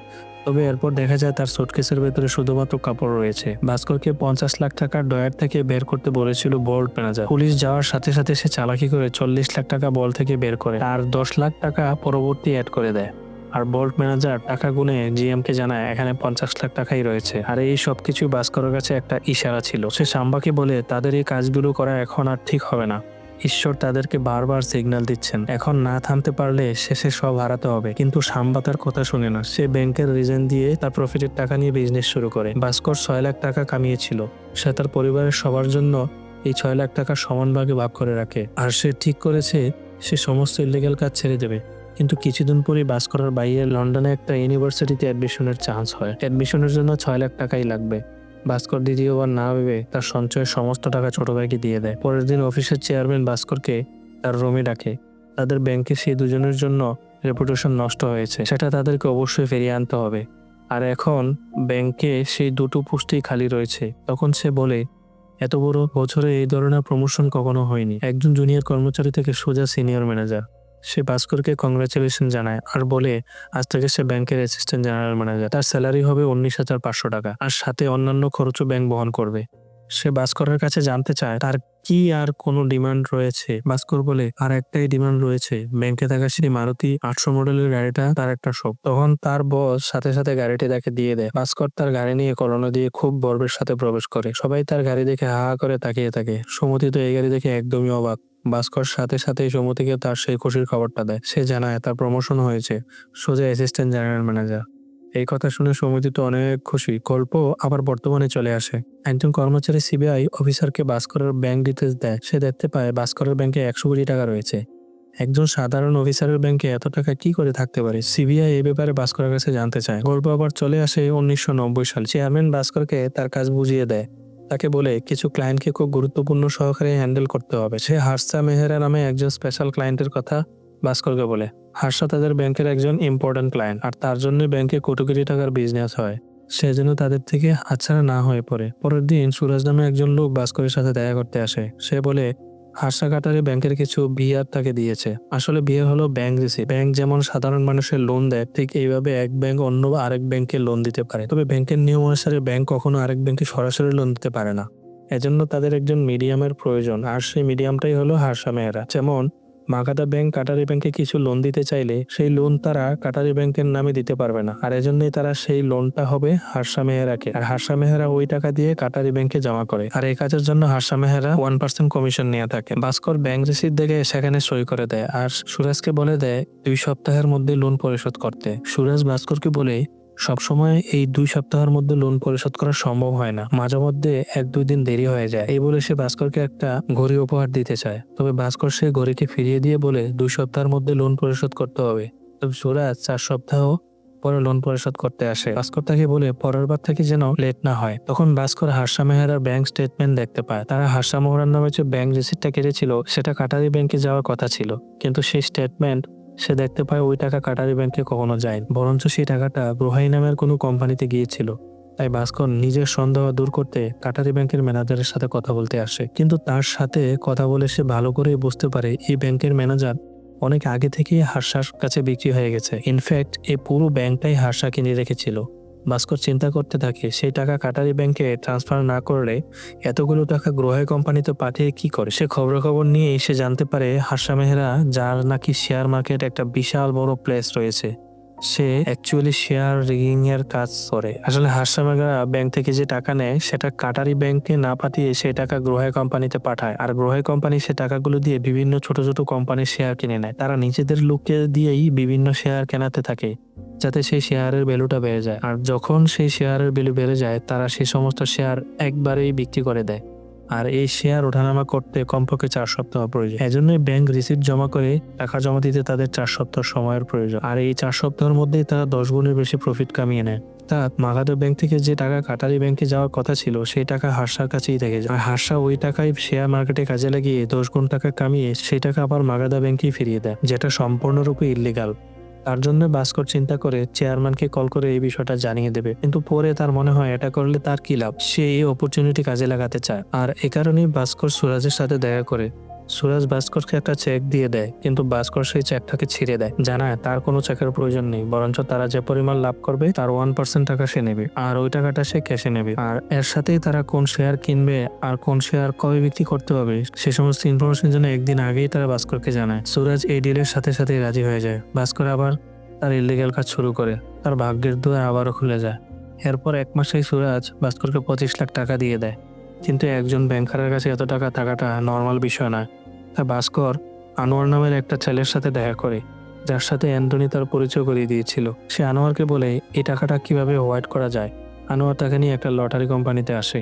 তবে এরপর দেখা যায় তার সুটকেসের ভেতরে শুধুমাত্র কাপড় রয়েছে। ভাস্করকে 50 লাখ টাকার ডয়ার থেকে বের করতে বলেছিল বল্ট ম্যানেজার। পুলিশ যাওয়ার সাথে সাথে সে চালাকি করে 40 লাখ টাকা বল থেকে বের করে আর 10 লাখ টাকা পরবর্তী অ্যাড করে দেয়। আর বল্ট ম্যানেজার টাকা গুনে জিএম কে জানায় এখানে 50 লাখ টাকাই রয়েছে। আর এই সবকিছু ভাস্করের কাছে একটা ইশারা ছিল। সে সাম্বাকে বলে তাদের এই কাজগুলো করা এখন আর ঠিক হবে না। ঈশ্বর তাদেরকে বারবার সিগন্যাল দিচ্ছেন, এখন না থামতে পারলে শেষে সব হারাতে হবে। কিন্তু সাম্বা তার কথা শুনে না। সে ব্যাংকের রিজেন দিয়ে তার প্রফিটের টাকা নিয়ে বিজনেস শুরু করে। ভাস্কর 6 লাখ টাকা কামিয়েছিল। সে তার পরিবারের সবার জন্য এই 6 লাখ টাকা সমান ভাগে ভাগ করে রাখে। আর সে ঠিক করেছে সে সমস্ত ইলিগাল কাজ ছেড়ে দেবে। কিন্তু কিছুদিন পরেই ভাস্করের বাইরে লন্ডনে একটা ইউনিভার্সিটিতে অ্যাডমিশনের চান্স হয়। অ্যাডমিশনের জন্য 6 লাখ টাকাই লাগবে। ভাস্কর দ্বিতীয়বার না ভেবে তার সঞ্চয়ের সমস্ত টাকা ছোট ভাইকে দিয়ে দেয়। পরের দিন অফিসের চেয়ারম্যান ভাস্করকে তার রুমে ডাকে। তাদের ব্যাংকে সেই দুজনের জন্য রেপুটেশন নষ্ট হয়েছে, সেটা তাদেরকে অবশ্যই ফিরিয়ে আনতে হবে। আর এখন ব্যাংকে সেই 2টো পোস্টই খালি রয়েছে। তখন সে বলে এত বড় বছরে এই ধরনের প্রমোশন কখনো হয়নি। একজন জুনিয়র কর্মচারী থেকে সোজা সিনিয়র ম্যানেজার। সে ভাস্করকে কংগ্রাচুলেশন জানায় আর বলে আজ থেকে সে ব্যাংকের অ্যাসিস্ট্যান্ট জেনারেল ম্যানেজার। তার স্যালারি হবে 19,500 টাকা আর সাথে অন্যান্য খরচও ব্যাংক বহন করবে। সে ভাস্করের কাছে জানতে চায় তার কি আর কোনো ডিমান্ড রয়েছে। ভাস্কর বলে, আর একটাই ডিমান্ড রয়েছে, ব্যাংকে থাকা সেই মারুতি 800 মডেলের গাড়িটা তার একটা শখ। তখন তার বস সাথে সাথে গাড়িটি তাকে দিয়ে দেয়। ভাস্কর তার গাড়ি নিয়ে কলোনি দিয়ে খুব গর্বের সাথে প্রবেশ করে। সবাই তার গাড়ি দেখে হা হা করে তাকিয়ে থাকে। সুমতি তো এই গাড়ি দেখে একদমই অবাক। ভাস্কর সাথে সাথেই সুমতিকে তার সেই খুশির খবরটা দেয়। সে জানায় তার প্রমোশন হয়েছে, সোজা অ্যাসিস্ট্যান্ট জেনারেল ম্যানেজার। এই কথা শুনে সৌমিতি তো অনেক খুশি। গল্প আবার বর্তমানে চলে আসে। একজন কর্মচারী সিবিআই অফিসারকে ভাস্করের ব্যাংক ডিটেলস দেয়। সে দেখতে পায় ভাস্করের ব্যাংকে 100 কোটি টাকা রয়েছে। একজন সাধারণ অফিসারের ব্যাংকে এত টাকা কি করে থাকতে পারে? সিবিআই এই ব্যাপারে ভাস্করের কাছে জানতে চায়। গল্প আবার চলে আসে 1990 সাল। চেয়ারম্যান ভাস্করকে তার কাজ বুঝিয়ে দেয়। তাকে বলে কিছু ক্লায়েন্টকে খুব গুরুত্বপূর্ণ সহকারে হ্যান্ডেল করতে হবে। সে হার্ষা মেহরা নামে একজন স্পেশাল ক্লায়েন্টের কথা ভাস্করকে বলে। হার্ষা তাদের ব্যাংকের একজন ইম্পর্টেন্ট ক্লায়েন্ট, আর তার জন্য ব্যাংকে কোটি কোটি টাকার বিজনেস হয়। সে যেন তাদের থেকে হাতছাড়া না হয়ে পড়ে। পরের দিন সুরাজ নামে একজন লোক ভাস্করের সাথে দেখা করতে আসে। সে বলে হার্ষা কাটারে ব্যাংকের কিছু বিয়ার তাকে দিয়েছে। আসলে বিয়ে হলো ব্যাংক রিসিট। ব্যাংক যেমন সাধারণ মানুষের লোন দেয়, ঠিক এইভাবে এক ব্যাংক অন্য আরেক ব্যাংকে লোন দিতে পারে। তবে ব্যাংকের নিয়ম অনুসারে ব্যাংক কখনো আরেক ব্যাংকে সরাসরি লোন দিতে পারে না। এজন্য তাদের একজন মিডিয়ামের প্রয়োজন, আর সেই মিডিয়ামটাই হলো হার্ষা মেহরা। যেমন মাগাদা ব্যাংক কাটারি ব্যাংকে কিছু লোন দিতে চাইলে সেই লোন তারা কাটারি ব্যাংকের নামে দিতে পারবে না, আর এজন্যই তারা সেই লোনটা হবে হার্ষা মেহরাকে, আর হার্ষা মেহরা ওই টাকা দিয়ে কাটারি ব্যাংকে জমা করে। আর এই কাজের জন্য হার্ষা মেহরা 1% কমিশন নিয়ে থাকে। ভাস্কর ব্যাংক রিসিট দেখে সেখানে সই করে দেয়, আর সুরাজকে বলে দেয় 2 সপ্তাহের মধ্যে লোন পরিশোধ করতে। সুরাজ ভাস্করকে বলে সবসময় এই 2 সপ্তাহের মধ্যে লোন পরিশোধ করা সম্ভব হয় না, মাঝে মধ্যে 1-2 দিন দেরি হয়ে যায়। এই বলে সে ভাস্করকে একটা ঘড়ি উপহার দিতে চায়। তবে ভাস্কর সে ঘড়িটি ফিরিয়ে দিয়ে বলে 2 সপ্তাহের মধ্যে লোন পরিশোধ করতে হবে। তবে সুরাজ 4 সপ্তাহ পরে লোন পরিশোধ করতে আসে। ভাস্কর তাকে বলে পরের বার থেকে যেন লেট না হয়। তখন ভাস্কর হার্ষা মেহরার ব্যাংক স্টেটমেন্ট দেখতে পায়। তারা হার্ষা মেহরার নামে যে ব্যাংক রিসিটটা কেটেছিল সেটা কাটারি ব্যাংকে যাওয়ার কথা ছিল, কিন্তু সেই স্টেটমেন্ট সে দেখতে পায় ওই টাকা কাটারি ব্যাংকে কখনো যায়নি, বরঞ্চ সেই টাকাটা ব্রোহাই নামের কোনো কোম্পানিতে গিয়েছিল। তাই ভাস্কর নিজের সন্দেহ দূর করতে কাটারি ব্যাংকের ম্যানেজারের সাথে কথা বলতে আসে। কিন্তু তার সাথে কথা বলে সে ভালো করেই বুঝতে পারে এই ব্যাংকের ম্যানেজার অনেক আগে থেকেই হার্ষার কাছে বিক্রি হয়ে গেছে। ইনফ্যাক্ট এই পুরো ব্যাংকটাই হার্ষা কিনে রেখেছিল। ভাস্কর চিন্তা করতে থাকে সেই টাকা কাটারি ব্যাংকে ট্রান্সফার না করলে এতগুলো টাকা গ্রোহাই কোম্পানিতে পাঠিয়ে কি করে। সে খবর নিয়ে এসে জানতে পারে হার্ষা মেহরা, যার নাকি শেয়ার মার্কেট একটা বিশাল বড় প্লেস রয়েছে, সে অ্যাকচুয়ালি শেয়ার রিগিং এর কাজ করে। আসলে হার্ষা মেহরা ব্যাংক থেকে যে টাকা নেয় সেটা কাটারি ব্যাংকে না পাঠিয়ে সেই টাকা গ্রোহাই কোম্পানিতে পাঠায়, আর গ্রোহাই কোম্পানি সে টাকাগুলো দিয়ে বিভিন্ন ছোট ছোট কোম্পানির শেয়ার কিনে নেয়। তারা নিজেদের লোককে দিয়েই বিভিন্ন শেয়ার কেনাতে থাকে যাতে সেই শেয়ারের ভ্যালুটা বেড়ে যায়, আর যখন সেই শেয়ারের ভ্যালু বেড়ে যায় তারা সেই সমস্ত শেয়ার একবারেই বিক্রি করে দেয়। আর এই শেয়ার ওঠানামা করতে কমপক্ষে 4 সপ্তাহ প্রয়োজন। এজন্যই ব্যাংক রিসিট জমা করে টাকা জমা দিতে তাদের 4 সপ্তাহ সময়ের প্রয়োজন, আর এই 4 সপ্তাহের মধ্যেই তারা 10 গুণের বেশি প্রফিট কামিয়ে নেয়। মাগাদা ব্যাংক থেকে যে টাকা কাটারি ব্যাংকে যাওয়ার কথা ছিল সেই টাকা হার্ষার কাছেই থেকে যায়, আর হার্ষা ওই টাকায় শেয়ার মার্কেটে কাজে লাগিয়ে 10 গুণ টাকা কামিয়ে সেই টাকা আবার মাগাদা ব্যাংকেই ফিরিয়ে দেয়, যেটা সম্পূর্ণরূপে ইল্লিগাল। তার জন্য ভাস্কর চিন্তা করে চেয়ারম্যানকে কল করে এই বিষয়টা জানিয়ে দেবে, কিন্তু পরে তার মনে হয় এটা করলে তার কি লাভ। সে এই অপরচুনিটি কাজে লাগাতে চায়, আর এ কারণেই ভাস্কর সুরাজের সাথে দেখা করে। সুরাজ ভাস্করকে একটা চেক দিয়ে দেয়, কিন্তু ভাস্কর সেই চেকটাকে ছিঁড়ে দেয়, জানায় তার কোনো চেকের প্রয়োজন নেই, বরঞ্চ তারা যে পরিমাণ লাভ করবে তার 1% টাকা সে নেবে, আর ওই টাকাটা সে ক্যাশে নেবে। আর এর সাথেই তারা কোন শেয়ার কিনবে আর কোন শেয়ার কবে বিক্রি করতে হবে সে সমস্ত ইনফরমেশন জন্য একদিন আগেই তারা ভাস্করকে জানায়। সুরাজ এই ডিলের সাথে সাথে রাজি হয়ে যায়। ভাস্কর আবার তার ইলিগাল কাজ শুরু করে, তার ভাগ্যের দুয়ার আবারও খুলে যায়। এরপর 1 মাসেই সুরাজ ভাস্করকে 25 লাখ টাকা দিয়ে দেয়, কিন্তু একজন ব্যাংকারের কাছে এত টাকা থাকাটা নর্মাল বিষয় নয়। তা ভাস্কর আনোয়ার নামের একটা ছেলের সাথে দেখা করে, যার সাথে অ্যান্টনি তার পরিচয় করিয়ে দিয়েছিল। সে আনোয়ারকে বলে এই টাকাটা কিভাবে হোয়াইট করা যায়। আনোয়ার তাকে নিয়ে একটা লটারি কোম্পানিতে আসে।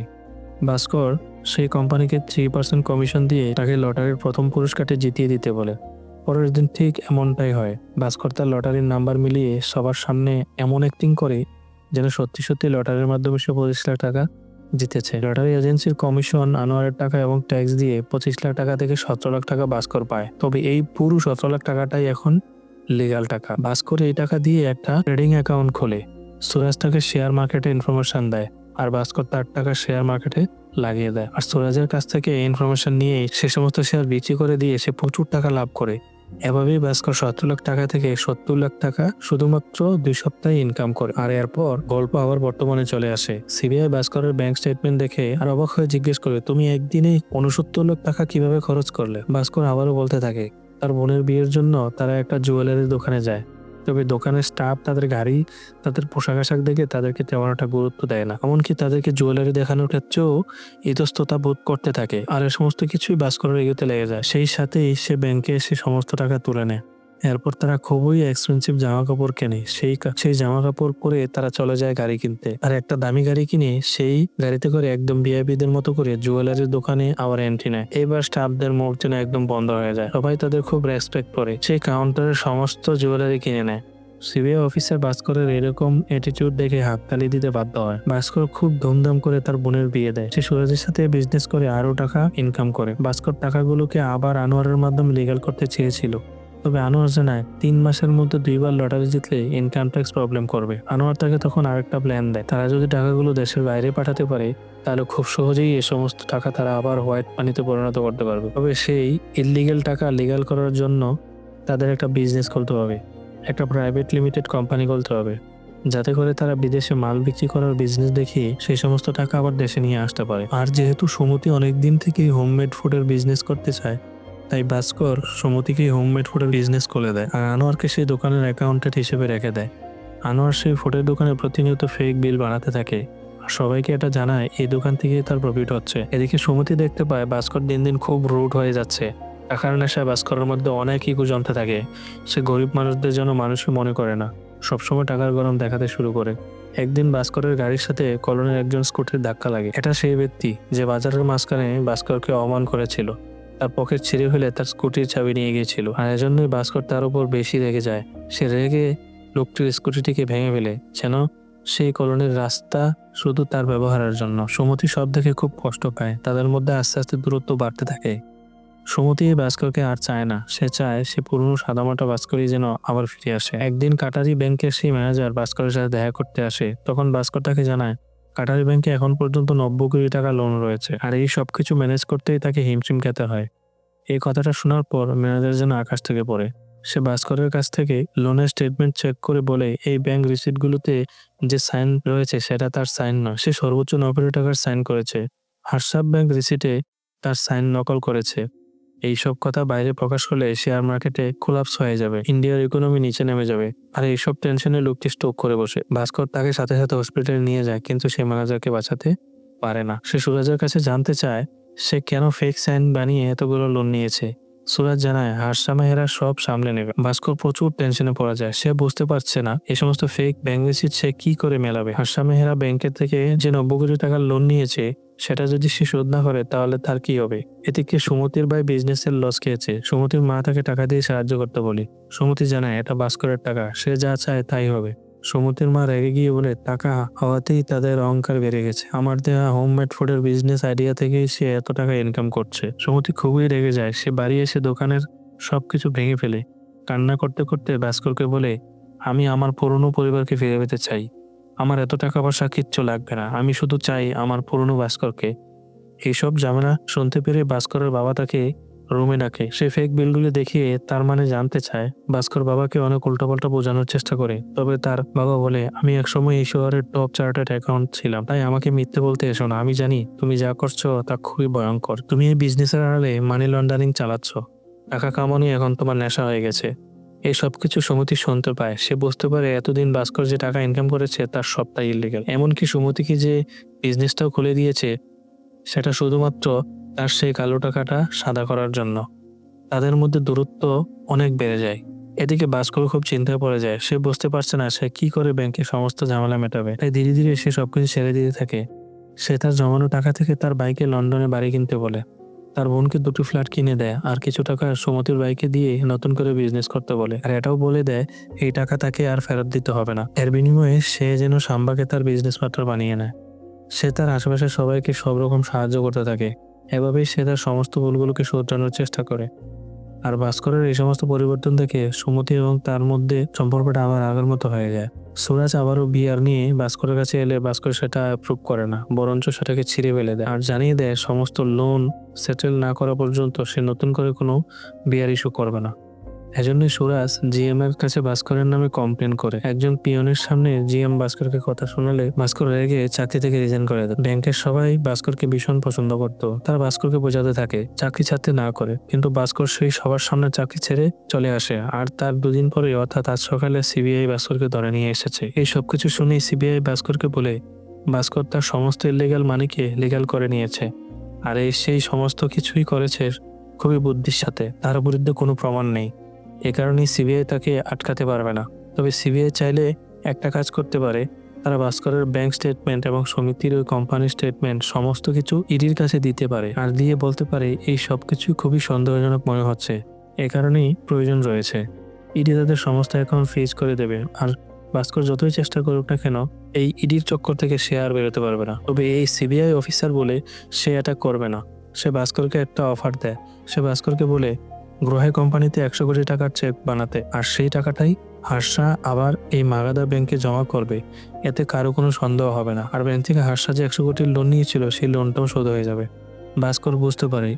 ভাস্কর সেই কোম্পানিকে 3% কমিশন দিয়ে তাকে লটারির প্রথম পুরস্কারটি জিতিয়ে দিতে বলে। পরের দিন ঠিক এমনটাই হয়। ভাস্কর তার লটারির নাম্বার মিলিয়ে সবার সামনে এমন অ্যাক্টিং করে যেন সত্যি সত্যি লটারির মাধ্যমে সে 25 লাখ টাকা জিতেছে। লটারি এজেন্সির কমিশন, আনোয়ারের টাকা এবং ট্যাক্স দিয়ে 25 লাখ টাকা থেকে 17 লাখ টাকা ভাস্কর পায়। তবে এই পুরো 17 লাখ টাকাটাই এখন লিগাল টাকা। ভাস্কর এই টাকা দিয়ে একটা ট্রেডিং অ্যাকাউন্ট খোলে। সুরাজ তাকে শেয়ার মার্কেটে ইনফরমেশন দেয়, আর ভাস্কর তার টাকা শেয়ার মার্কেটে লাগিয়ে দেয়। আর সুরাজের কাছ থেকে এই ইনফরমেশন নিয়ে সে সমস্ত শেয়ার বিক্রি করে দিয়ে সে প্রচুর টাকা লাভ করে। এভাবেই ভাস্কর 17 লাখ টাকা থেকে 70 লাখ টাকা শুধুমাত্র 2 সপ্তাহে ইনকাম করে। আর এরপর গল্প আবার বর্তমানে চলে আসে। সিবিআই ভাস্করের ব্যাংক স্টেটমেন্ট দেখে আর অবাক হয়ে জিজ্ঞেস করে, তুমি একদিনে 69 লাখ টাকা কিভাবে খরচ করলে? ভাস্কর আবারও বলতে থাকে তার বোনের বিয়ের জন্য তারা একটা জুয়েলারি দোকানে যায়। তবে দোকানের স্টাফ তাদের গাড়ি, তাদের পোশাক আশাক দেখে তাদেরকে তেমন একটা গুরুত্ব দেয় না। এমনকি তাদেরকে জুয়েলারি দেখানোর ক্ষেত্রেও ইতস্ততা বোধ করতে থাকে। আর এ সমস্ত কিছুই ভাস্করের এগোতে লেগে যায়। সেই সাথেই সে ব্যাংকে এসে সমস্ত টাকা তুলে নেয়। এরপর তারা খুবই এক্সপেন্সিভ জামা কাপড় কেনে। সেই জামা কাপড় পরে তারা চলে যায় গাড়ি কিনতে। আর একটা দামি গাড়ি কিনে সেই গাড়িতে করে একদম ভিআইপিদের মতো করে জুয়েলারির দোকানে আবার এন্ট্রি নেয়। এবার স্টাফদের মুখ যেন একদম বন্ধ হয়ে যায়। সবাই তাদের খুব রেসপেক্ট করে। সেই কাউন্টারের সমস্ত জুয়েলারি কিনে নেয়। সিবিআই অফিসার ভাস্করের এরকম অ্যাটিটিউড দেখে হাততালি দিতে বাধ্য হয়। ভাস্কর খুব ধুমধাম করে তার বোনের বিয়ে দেয়। সে সুরজের সাথে বিজনেস করে আরো টাকা ইনকাম করে। ভাস্কর টাকাগুলোকে আবার আনোয়ারের মাধ্যমে লিগ্যাল করতে চেয়েছিল। তবে আনোয়ার জানায় 3 মাসের মধ্যে 2বার লটারি জিতলে ইনকাম ট্যাক্স প্রবলেম করবে। আনোয়ার তাকে তখন আরেকটা প্ল্যান দেয়। তারা যদি টাকাগুলো দেশের বাইরে পাঠাতে পারে তাহলে খুব সহজেই এই সমস্ত টাকা তারা আবার হোয়াইট মানিতে পরিণত করতে পারবে। তবে সেই ইললিগ্যাল টাকা লিগ্যাল করার জন্য তাদের একটা বিজনেস খুলতে হবে, একটা প্রাইভেট লিমিটেড কোম্পানি খুলতে হবে, যাতে করে তারা বিদেশে মাল বিক্রি করার বিজনেস দেখিয়ে সেই সমস্ত টাকা আবার দেশে নিয়ে আসতে পারে। আর যেহেতু সুমতি অনেকদিন থেকেই হোমমেড ফুডের বিজনেস করতে চায়, তাই ভাস্কর সুমতিকেই হোমমেড ফুডের বিজনেস খুলে দেয় আর আনোয়ারকে সেই দোকানের অ্যাকাউন্টেন্ট হিসেবে রেখে দেয়। আনোয়ার সেই ফুডের দোকানে প্রতিনিয়ত ফেক বিল বানাতে থাকে আর সবাইকে এটা জানায় এই দোকান থেকে তার প্রফিট হচ্ছে। এদিকে সুমতি দেখতে পায় ভাস্কর দিন দিন খুব রুড হয়ে যাচ্ছে। টাকার নেশায় ভাস্করের মধ্যে অনেক ইগো জমতে থাকে। সে গরিব মানুষদের যেন মানুষই মনে করে না, সবসময় টাকার গরম দেখাতে শুরু করে। একদিন ভাস্করের গাড়ির সাথে কলোনির একজন স্কুটির ধাক্কা লাগে। এটা সেই ব্যক্তি যে বাজারের মাঝখানে ভাস্করকে অপমান করেছিল, তার পকেট ছিঁড়ে ফেলে তার স্কুটির চাবি নিয়ে গিয়েছিল। আর এজন্যই ভাস্কর তার উপর বেশি রেগে যায়। সে রেগে লোকটির স্কুটিটিকে ভেঙে ফেলে, যেন সেই কলোনির রাস্তা শুধু তার ব্যবহারের জন্য। সুমতি সব দেখে খুব কষ্ট পায়। তাদের মধ্যে আস্তে আস্তে দূরত্ব বাড়তে থাকে। সুমতি এই ভাস্করকে আর চায় না। সে চায় সে পুরনো সাদামাটা ভাস্করই যেন আবার ফিরে আসে। একদিন কাটারি ব্যাংকের সেই ম্যানেজার ভাস্করের সাথে দেখা করতে আসে। তখন ভাস্কর তাকে জানায় কাটারি ব্যাংকে এখন পর্যন্ত 90 কোটি টাকা লোন রয়েছে আর এই সবকিছু ম্যানেজ করতেই তাকে হিমশিম খেতে হয়। এই কথাটা শোনার পর ম্যানেজার যেন আকাশ থেকে পড়ে। সে ভাস্করের কাছ থেকে লোনের স্টেটমেন্ট চেক করে বলে এই ব্যাংক রিসিটগুলোতে যে সাইন রয়েছে সেটা তার সাইন নয়। সে সর্বোচ্চ 90 কোটি টাকার সাইন করেছে। হার্সাব ব্যাংক রিসিটে তার সাইন নকল করেছে। এইসব কথা বাইরে প্রকাশ করলে শেয়ার মার্কেটে কোলাপস হয়ে যাবে, ইন্ডিয়ার ইকোনমি নিচে নেমে যাবে। আর এইসব টেনশনে লোকটি স্ট্রোক করে বসে। ভাস্কর তাকে সাথে সাথে হসপিটালে নিয়ে যায়, কিন্তু সে ম্যানেজারকে বাঁচাতে পারে না। সে সুরাজের কাছে জানতে চায় সে কেন ফেক সাইন বানিয়ে এতগুলো লোন নিয়েছে। সুরাজ জানায় হার্ষা মেহরা সব সামলে নেবে। ভাস্কর প্রচুর টেনশনে পড়া যায়। সে বুঝতে পারছে না এই সমস্ত ফেক ব্যাংক রিসিট সে কি করে মেলাবে। হার্ষা মেহরা ব্যাংকের থেকে যে 90 কোটি টাকার লোন নিয়েছে সেটা যদি সে শোধ না করে তাহলে তার কি হবে। এদিকে সুমতির ভাই বিজনেসের লস খেয়েছে। সুমতির মা তাকে টাকা দিয়ে সাহায্য করতে বলে। সুমতি জানায় এটা ভাস্করের টাকা, সে যা চায় তাই হবে। সুমতির মা রেগে গিয়ে বলে টাকা হওয়াতেই তাদের অহংকার বেড়ে গেছে। আমার দেওয়া হোমমেড ফুডের বিজনেস আইডিয়া থেকেই সে এত টাকা ইনকাম করছে। সুমতি খুবই রেগে যায়। সে বাড়ি এসে দোকানের সবকিছু ভেঙে ফেলে। কান্না করতে করতে ভাস্করকে বলে আমি আমার পুরনো পরিবারকে ফিরে পেতে চাই। আমার এত টাকা পয়সা কিচ্ছু লাগবে না, আমি শুধু চাই আমার পুরনো ভাস্করকে। এইসব ঝামেলা শুনতে পেরে ভাস্করের বাবা তাকে রুমে ডাকে। সে ফেক বিলগুলি দেখিয়ে তার মানে জানতে চায়। ভাস্কর বাবাকে অনেক উল্টাপাল্টা বোঝানোর চেষ্টা করে, তবে তার বাবা বলে আমি একসময় এই শহরের টপ চার্টার্ড অ্যাকাউন্ট ছিলাম, তাই আমাকে মিথ্যে বলতে এসো না। আমি জানি তুমি যা করছো তা খুবই ভয়ঙ্কর। তুমি এই বিজনেসের আড়ালে মানি লন্ডারিং চালাচ্ছ। টাকা কামানো এখন তোমার নেশা হয়ে গেছে। এই সবকিছু সুমতি শুনতে পায়। সে বুঝতে পারে এতদিন ভাস্কর যে টাকা ইনকাম করেছে তার সবটাই ইলিগাল। এমনকি সুমতিকে যে বিজনেসটাও খুলে দিয়েছে সেটা শুধুমাত্র তার সেই কালো টাকাটা সাদা করার জন্য। তাদের মধ্যে দূরত্ব অনেক বেড়ে যায়। এদিকে ভাস্কর খুব চিন্তায় পড়ে যায়। সে বুঝতে পারছে না সে কি করে ব্যাংকে সমস্ত ঝামেলা মেটাবে। তাই ধীরে ধীরে সে সবকিছু ছেড়ে দিতে থাকে। সে তার জমানো টাকা থেকে তার বাইকে লন্ডনে বাড়ি কিনতে বলে। তার বোনকে 2টি ফ্ল্যাট কিনে দেয় আর কিছু টাকা সুমতির বাইকে দিয়ে নতুন করে বিজনেস করতে বলে। আর এটাও বলে দেয় এই টাকা তাকে আর ফেরত দিতে হবে না। এর বিনিময়ে সে যেন সাম্বাকে তার বিজনেস পার্টনার বানিয়ে নেয়। সে তার আশেপাশে সবাইকে সব রকম সাহায্য করতে থাকে। এভাবেই সে তার সমস্ত ভুলগুলোকে শোধরানোর চেষ্টা করে। আর ভাস্করের এই সমস্ত পরিবর্তন দেখে সুমতি এবং তার মধ্যে সম্পর্কটা আবার আগের মতো হয়ে যায়। সুরাজ আবারও বিয়ার নিয়ে ভাস্করের কাছে এলে ভাস্কর সেটা অ্যাপ্রুভ করে না, বরঞ্চ সেটাকে ছিঁড়ে ফেলে দেয় আর জানিয়ে দেয় সমস্ত লোন সেটেল না করা পর্যন্ত সে নতুন করে কোনো বিয়ার ইস্যু করবে না। এজন্যই সুরাজ জিএম এর কাছে ভাস্করের নামে কমপ্লেন করে। একজন পিয়নের সামনে জিএম ভাস্করকে কথা শোনালে ভাস্কর রেগে চাকরি থেকে রিজাইন করে দেয়। ব্যাংকের সবাই ভাস্করকে ভীষণ পছন্দ করত। তারা ভাস্করকে বোঝাতে থাকে চাকরি ছাড়তে না করে, কিন্তু ভাস্কর সেই সবার সামনে চাকরি ছেড়ে চলে আসে। আর তার দুদিন পরে অর্থাৎ আজ সকালে সিবিআই ভাস্করকে ধরে নিয়ে এসেছে। এই সবকিছু শুনেই সিবিআই ভাস্করকে বলে ভাস্কর তার সমস্ত ইলিগাল মানিকে লিগ্যাল করে নিয়েছে, আর এই সেই সমস্ত কিছুই করেছে খুবই বুদ্ধির সাথে। তার বিরুদ্ধে কোনো প্রমাণ নেই, এ কারণেই সিবিআই তাকে আটকাতে পারবে না। তবে সিবিআই চাইলে একটা কাজ করতে পারে, তারা ভাস্করের ব্যাংক স্টেটমেন্ট এবং সমিতির ওই কোম্পানির স্টেটমেন্ট সমস্ত কিছু ইডির কাছে দিতে পারে, আর দিয়ে বলতে পারে এই সব কিছুই খুবই সন্দেহজনক মনে হচ্ছে, এ কারণেই প্রয়োজন রয়েছে। ইডি তাদের সমস্ত অ্যাকাউন্ট ফ্রিজ করে দেবে, আর ভাস্কর যতই চেষ্টা করুক না কেন এই ইডির চক্কর থেকে সে আর বেরোতে পারবে না। তবে এই সিবিআই অফিসার বলে সে এটা করবে না। সে ভাস্করকে একটা অফার দেয়। সে ভাস্করকে বলে গ্রহে কোম্পানিতে 100 কোটি টাকার চেক বানাতে, আর সেই টাকাটাই হার্ষা আবার এই মাগাদা ব্যাংকে জমা করবে। এতে কারো কোনো সন্দেহ হবে না, আর ব্যাংক থেকে হার্ষা যে 100 কোটির লোন নিয়েছিল সেই লোনটাও শোধ হয়ে যাবে। ভাস্কর বুঝতে পারে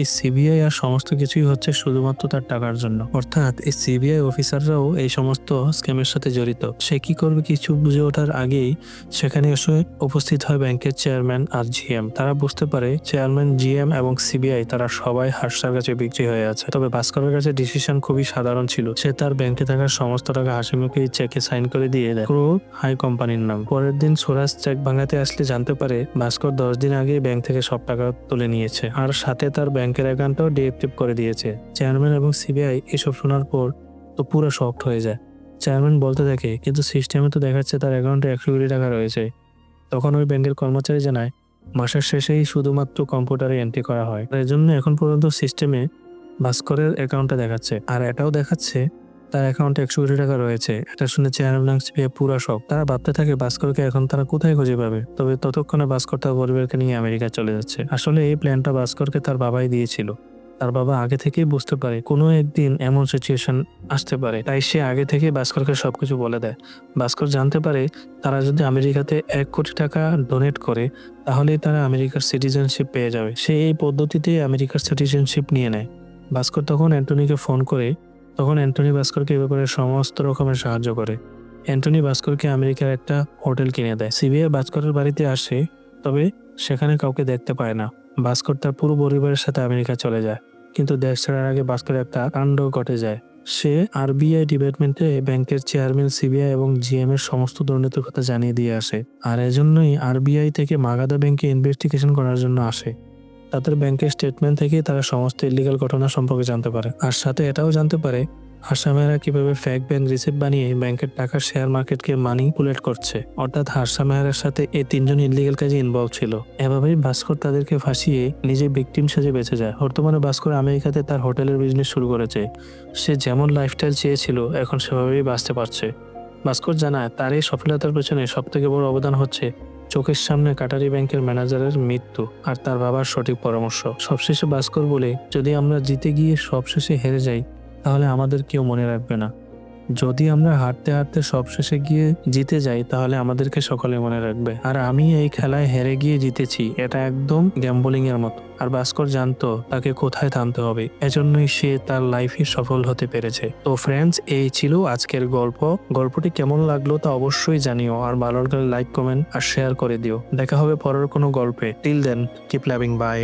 এই সিবিআই আর সমস্ত কিছুই হচ্ছে শুধুমাত্র তার টাকার জন্য, অর্থাৎ এই সিবিআই অফিসাররাও এই সমস্ত স্ক্যামের সাথে জড়িত। সে কি করবে কিছু বুঝে ওঠার আগেই সেখানে এসে উপস্থিত হয় ব্যাংকের চেয়ারম্যান আর জিএম। তারা বুঝতে পারে চেয়ারম্যান, জিএম এবং সিবিআই তারা সবাই হার্ষার কাছে বিক্রি হয়ে আছে। তবে ভাস্করের কাছে ডিসিশন খুবই সাধারণ ছিল। সে তার ব্যাংকে থাকা সমস্ত টাকা হাসিমুখে চেকে সাইন করে দিয়ে দেয় পুরো হাই কোম্পানির নাম। পরের দিন সুরাজ চেক ভাঙাতে আসলে জানতে পারে ভাস্কর 10 দিন আগে ব্যাংক থেকে সব টাকা তুলে নিয়েছে, আর সাথে তার ব্যাংকের অ্যাকাউন্টটাও ডিএক্টিভ করে দিয়েছে। চেয়ারম্যান এবং সিবিআই এসব শোনার পর তো পুরো শকড হয়ে যায়। চেয়ারম্যান বলতে থাকে কিন্তু সিস্টেমে তো দেখাচ্ছে তার অ্যাকাউন্টে 100 কোটি টাকা রয়েছে। তখন ওই ব্যাংকের কর্মচারী জানায় মাসের শেষেই শুধুমাত্র কম্পিউটারে এন্ট্রি করা হয়, এর জন্য এখন পর্যন্ত সিস্টেমে ভাস্করের অ্যাকাউন্টটা দেখাচ্ছে, আর এটাও দেখাচ্ছে তার অ্যাকাউন্টে 100 কোটি টাকা রয়েছে। এটা শুনে চেয়ারম্যান সিবিআই পুরা শক। তারা ভাবতে থাকে ভাস্করকে এখন তারা কোথায় খুঁজে পাবে। তবে ততক্ষণে ভাস্কর তার পরিবারকে নিয়ে আমেরিকা চলে যাচ্ছে। আসলে এই প্ল্যানটা ভাস্করকে তার বাবাই দিয়েছিল। তার বাবা আগে থেকেই বুঝতে পারে কোনো একদিন এমন সিচুয়েশন আসতে পারে, তাই সে আগে থেকে ভাস্করকে সবকিছু বলে দেয়। ভাস্কর জানতে পারে তারা যদি আমেরিকাতে 1 কোটি টাকা ডোনেট করে তাহলেই তারা আমেরিকার সিটিজেনশিপ পেয়ে যাবে। সে এই পদ্ধতিতে আমেরিকার সিটিজেনশিপ নিয়ে নেয়। ভাস্কর তখন অ্যান্টনিকে ফোন করে, তখন অ্যান্টনি ভাস্করকে এ ব্যাপারে সমস্ত রকমের সাহায্য করে। অ্যান্টনি ভাস্করকে আমেরিকার একটা হোটেল কিনে দেয়। সিবিআই ভাস্করের বাড়িতে আসে, তবে সেখানে কাউকে দেখতে পায় না। ভাস্কর তার পুরো পরিবারের সাথে আমেরিকা চলে যায়, কিন্তু দেশ ছাড়ার আগে ভাস্কর একটা কাণ্ড ঘটে যায়। সে আরবিআই ডিপার্টমেন্টে ব্যাংকের চেয়ারম্যান, সিবিআই এবং জিএম এর সমস্ত দুর্নীতির কথা জানিয়ে দিয়ে আসে, আর এজন্যই আরবিআই থেকে মাগাদা ব্যাংকে ইনভেস্টিগেশন করার জন্য আসে। তাদের ব্যাংকের স্টেটমেন্ট থেকেই তারা সমস্ত ইলিগাল ঘটনা সম্পর্কে জানতে পারে, আর সাথে এটাও জানতে পারে হাসামেরা কিভাবে ফেক ব্যাংক রিসিপ্ট বানিয়ে ব্যাংকের টাকা শেয়ার মার্কেটকে মানিপুলেট করছে। অর্থাৎ হার্ষা মেহরার সাথে এই 3 জন ইলিগাল কাজে ইনভলভ ছিল। এভাবেই ভাস্কর তাদেরকে ফাঁসিয়ে নিজে ভিকটিম সেজে বেঁচে যায়। বর্তমানে ভাস্কর আমেরিকাতে তার হোটেলের বিজনেস শুরু করেছে। সে যেমন লাইফস্টাইল চেয়েছিল এখন সেভাবেই বাঁচতে পারছে। ভাস্কর জানায় তার এই সফলতার পেছনে সবথেকে বড় অবদান হচ্ছে চোখের সামনে কাটারি ব্যাংকের ম্যানেজারের মৃত্যু আর তার বাবার সঠিক পরামর্শ। সবশেষে ভাস্কর বলে, যদি আমরা জিতে গিয়ে সবশেষে হেরে যাই তাহলে আমাদের কেউ মনে রাখবে না। যদি আমরা হারতে হারতে সবশেষে গিয়ে জিতে যাই তাহলে আমাদেরকে সকলে মনে রাখবে। আর আমি এই খেলায় হেরে গিয়ে জিতেছি, এটা একদম গ্যাম্বলিং এর মতো। আর ভাস্কর জানতো তাকে কোথায় থামতে হবে, এজন্যই সে তার লাইফে সফল হতে পেরেছে। তো ফ্রেন্ডস, এই ছিল আজকের গল্প। গল্পটি কেমন লাগলো তা অবশ্যই জানিও, আর ভালো লাগলে লাইক, কমেন্ট আর শেয়ার করে দিও। দেখা হবে পরের কোনো গল্পে। Till then, keep loving, by.